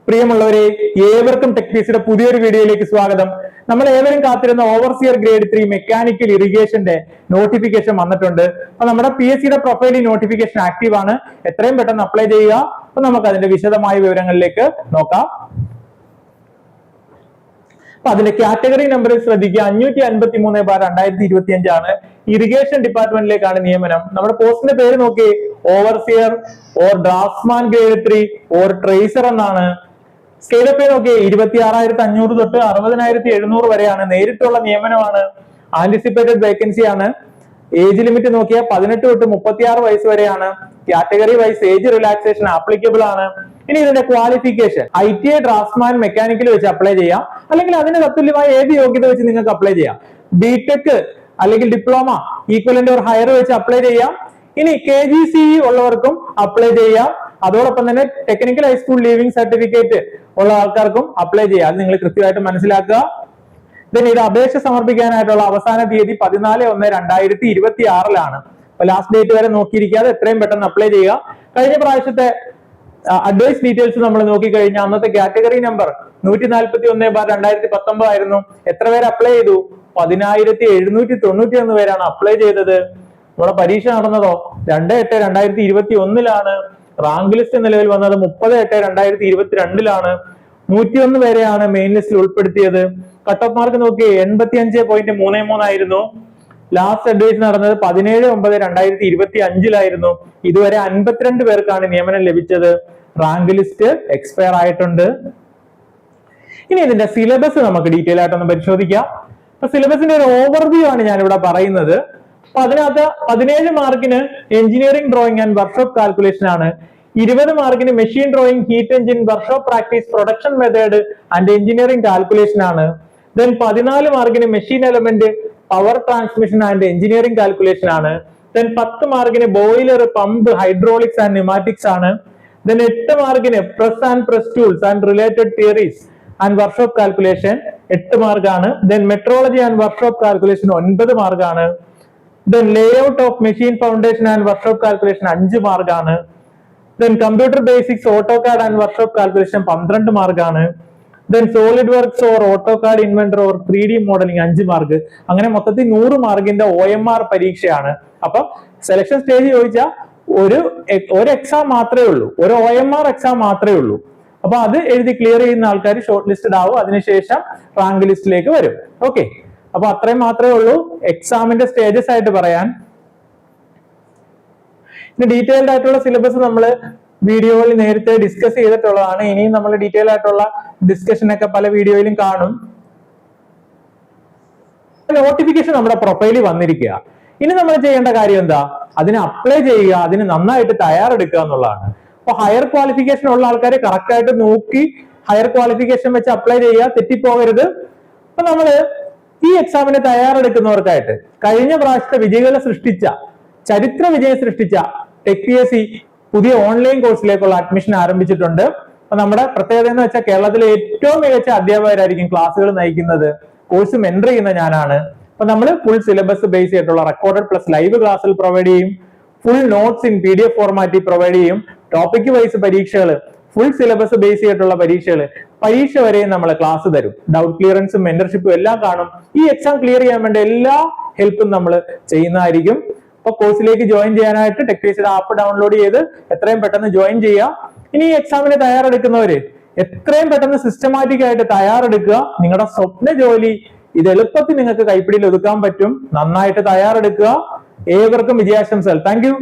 പ്രിയമുള്ളവരെ, ഏവർക്കും ടെക്പീസിയുടെ പുതിയൊരു വീഡിയോയിലേക്ക് സ്വാഗതം. നമ്മൾ ഏവരും കാത്തിരുന്ന ഓവർസിയർ ഗ്രേഡ് 3 മെക്കാനിക്കൽ ഇറിഗേഷന്റെ നോട്ടിഫിക്കേഷൻ വന്നിട്ടുണ്ട്. അപ്പൊ നമ്മുടെ PSCയുടെ പ്രൊഫൈലിൽ നോട്ടിഫിക്കേഷൻ ആക്റ്റീവ് ആണ്. എത്രയും പെട്ടെന്ന് അപ്ലൈ ചെയ്യുക. അപ്പൊ നമുക്ക് അതിന്റെ വിശദമായ വിവരങ്ങളിലേക്ക് നോക്കാം. അപ്പൊ അതിന്റെ കാറ്റഗറി നമ്പർ ശ്രദ്ധിക്കുക. 553/2025 ആണ്. ഇറിഗേഷൻ ഡിപ്പാർട്ട്മെന്റിലേക്കാണ് നിയമനം. നമ്മുടെ പോസ്റ്റിന്റെ പേര് നോക്കി, overseer or draughtsman grade 3 or tracer എന്നാണ്. സ്കെയിൽ ഓഫ് പേ നോക്കി 26,500 തൊട്ട് 60,700 വരെയാണ്. നേരിട്ടുള്ള നിയമനമാണ്. ആന്റിസിപ്പേറ്റഡ് വേക്കൻസി ആണ്. ഏജ് ലിമിറ്റ് നോക്കിയാൽ 18 തൊട്ട് 36 വയസ്സ് വരെയാണ്. Category wise age relaxation applicable ആണ്. ഇനി ഇതിന്റെ ക്വാളിഫിക്കേഷൻ ITI ഡ്രാഫ്റ്റ്സ്മാൻ മെക്കാനിക്കൽ വെച്ച് അപ്ലൈ ചെയ്യാം, അല്ലെങ്കിൽ അതിന് തത്തുല്യമായ ഏത് യോഗ്യത വെച്ച് നിങ്ങൾക്ക് അപ്ലൈ ചെയ്യാം. ബിടെക് അല്ലെങ്കിൽ ഡിപ്ലോമ ഈക്വലന്റ് ഓർ ഹയർ വെച്ച് അപ്ലൈ ചെയ്യാം. ഇനി KGCE ഉള്ളവർക്കും അപ്ലൈ ചെയ്യാം. അതോടൊപ്പം തന്നെ ടെക്നിക്കൽ ഹൈസ്കൂൾ ലീവിംഗ് സർട്ടിഫിക്കറ്റ് ഉള്ള ആൾക്കാർക്കും അപ്ലൈ ചെയ്യാം. അത് നിങ്ങൾ കൃത്യമായിട്ട് മനസ്സിലാക്കുക. ഇത് അപേക്ഷ സമർപ്പിക്കാനായിട്ടുള്ള അവസാന തീയതി 14/1/2026 അപ്പൊ ലാസ്റ്റ് ഡേറ്റ് വരെ നോക്കിയിരിക്കാതെ എത്രയും പെട്ടെന്ന് അപ്ലൈ ചെയ്യുക. കഴിഞ്ഞ പ്രാവശ്യത്തെ അഡ്വൈസ് ഡീറ്റെയിൽസ് നമ്മൾ നോക്കിക്കഴിഞ്ഞാൽ അന്നത്തെ കാറ്റഗറി നമ്പർ 141/2019 ആയിരുന്നു. എത്ര പേര് അപ്ലൈ ചെയ്തു? 10,791 പേരാണ് അപ്ലൈ ചെയ്തത്. നമ്മുടെ പരീക്ഷ നടന്നതോ 2/8/2021 റാങ്ക് ലിസ്റ്റ് നിലവിൽ വന്നത് 30/8/2022 101 പേരെയാണ് മെയിൻ ലിസ്റ്റിൽ ഉൾപ്പെടുത്തിയത്. കട്ട് ഓഫ് മാർക്ക് നോക്കി 85.33 ആയിരുന്നു. ലാസ്റ്റ് അഡ്വൈസ് നടന്നത് 17/9/2025 ഇതുവരെ 52 പേർക്കാണ് നിയമനം ലഭിച്ചത്. റാങ്ക് ലിസ്റ്റ് എക്സ്പയർ ആയിട്ടുണ്ട്. ഇനി ഇതിന്റെ സിലബസ് നമുക്ക് ഡീറ്റെയിൽ ആയിട്ടൊന്ന് പരിശോധിക്കാം. അപ്പൊ സിലബസിന്റെ ഒരു ഓവർവ്യൂ ആണ് ഞാൻ ഇവിടെ പറയുന്നത്. അപ്പൊ അതിനകത്ത് 17 മാർക്കിന് engineering drawing and workshop calculation ആണ്. 20 മാർക്കിന് machine drawing, heat engine, workshop practice, production method and engineering calculation ആണ്. ദെൻ 14 മാർക്കിന് machine element, power transmission and engineering calculation ആണ്. ദെൻ 10 മാർക്കിന് boiler, pump, hydraulics and pneumatics ആണ്. ദെൻ 8 മാർക്കിന് press and press tools and related theories and workshop calculation 8 മാർക്കാണ്. Then metrology and workshop calculation 9 മാർക്കാണ്. Then layout of machine foundation and workshop calculation 5 മാർക്കാണ്. Then computer basics, AutoCAD and workshop calculation 12 മാർക്കാണ്. Then solid works or AutoCAD inventor or 3D modelling 5 mark. അങ്ങനെ മൊത്തത്തിൽ 100 മാർക്കിന്റെ OMR പരീക്ഷയാണ്. അപ്പൊ selection stage ചോദിച്ചാൽ ഒരു എക്സാം മാത്രമേ ഉള്ളൂ, ഒരു OMR എക്സാം മാത്രമേ ഉള്ളൂ. അപ്പൊ അത് എഴുതി ക്ലിയർ ചെയ്യുന്ന ആൾക്കാർ ഷോർട്ട് ലിസ്റ്റഡ് ആവും. അതിനുശേഷം റാങ്ക് ലിസ്റ്റിലേക്ക് വരും. ഓക്കെ, അപ്പൊ അത്രയും മാത്രമേ ഉള്ളൂ എക്സാമിന്റെ സ്റ്റേജസ് ആയിട്ട് പറയാൻ. ഇനി ഡീറ്റെയിൽഡ് ആയിട്ടുള്ള സിലബസ് നമ്മൾ വീഡിയോയിൽ നേരത്തെ ഡിസ്കസ് ചെയ്തിട്ടുള്ളതാണ്. ഇനിയും നമ്മൾ ഡീറ്റെയിൽ ആയിട്ടുള്ള ഡിസ്കഷൻ ഒക്കെ പല വീഡിയോയിലും കാണും. നോട്ടിഫിക്കേഷൻ നമ്മുടെ പ്രൊഫൈലിൽ വന്നിരിക്കുക. ഇനി നമ്മൾ ചെയ്യേണ്ട കാര്യം എന്താ? അതിന് അപ്ലൈ ചെയ്യുക, അതിന് നന്നായിട്ട് തയ്യാറെടുക്കുക എന്നുള്ളതാണ്. അപ്പൊ ഹയർ ക്വാളിഫിക്കേഷൻ ഉള്ള ആൾക്കാർ കറക്റ്റ് ആയിട്ട് നോക്കി ഹയർ ക്വാളിഫിക്കേഷൻ വെച്ച് അപ്ലൈ ചെയ്യുക, തെറ്റിപ്പോകരുത്. അപ്പൊ നമ്മള് ഈ എക്സാമിന് തയ്യാറെടുക്കുന്നവർക്കായിട്ട് കഴിഞ്ഞ പ്രാവശ്യത്തെ ചരിത്ര വിജയം സൃഷ്ടിച്ച TechPSC പുതിയ ഓൺലൈൻ കോഴ്സിലേക്കുള്ള അഡ്മിഷൻ ആരംഭിച്ചിട്ടുണ്ട്. അപ്പൊ നമ്മുടെ പ്രത്യേകത എന്ന് വെച്ചാൽ കേരളത്തിലെ ഏറ്റവും മികച്ച അധ്യാപകരായിരിക്കും ക്ലാസ്സുകൾ നയിക്കുന്നത്. കോഴ്സ് മെന്റർ ചെയ്യുന്ന ഞാനാണ്. അപ്പൊ നമ്മൾ ഫുൾ സിലബസ് ബേസ് ചെയ്തിട്ടുള്ള റെക്കോർഡഡ് പ്ലസ് ലൈവ് ക്ലാസ്സിൽ പ്രൊവൈഡ് ചെയ്യും. ഫുൾ നോട്ട്സ് ഇൻ PDF ഫോർമാറ്റിൽ പ്രൊവൈഡ് ചെയ്യും. ടോപ്പിക് വൈസ് പരീക്ഷകൾ, ഫുൾ സിലബസ് ബേസ് ചെയ്തിട്ടുള്ള പരീക്ഷ വരെയും നമ്മൾ ക്ലാസ് തരും. ഡൗട്ട് ക്ലിയറൻസും മെന്റർഷിപ്പും എല്ലാം കാണും. ഈ എക്സാം ക്ലിയർ ചെയ്യാൻ വേണ്ട എല്ലാ ഹെൽപ്പും നമ്മൾ ചെയ്യുന്നതായിരിക്കും. അപ്പൊ കോഴ്സിലേക്ക് ജോയിൻ ചെയ്യാനായിട്ട് ടെക്പീസിയുടെ ആപ്പ് ഡൗൺലോഡ് ചെയ്ത് എത്രയും പെട്ടെന്ന് ജോയിൻ ചെയ്യുക. ഇനി ഈ എക്സാമിന് തയ്യാറെടുക്കുന്നവര് എത്രയും പെട്ടെന്ന് സിസ്റ്റമാറ്റിക് ആയിട്ട് തയ്യാറെടുക്കുക. നിങ്ങളുടെ സ്വപ്ന ജോലി ഇത് എളുപ്പത്തിൽ നിങ്ങൾക്ക് കൈപ്പിടിയിൽ ഒതുക്കാൻ പറ്റും. നന്നായിട്ട് തയ്യാറെടുക്കുക. ഏവർക്കും വിജയാശംസകൾ. Thank you.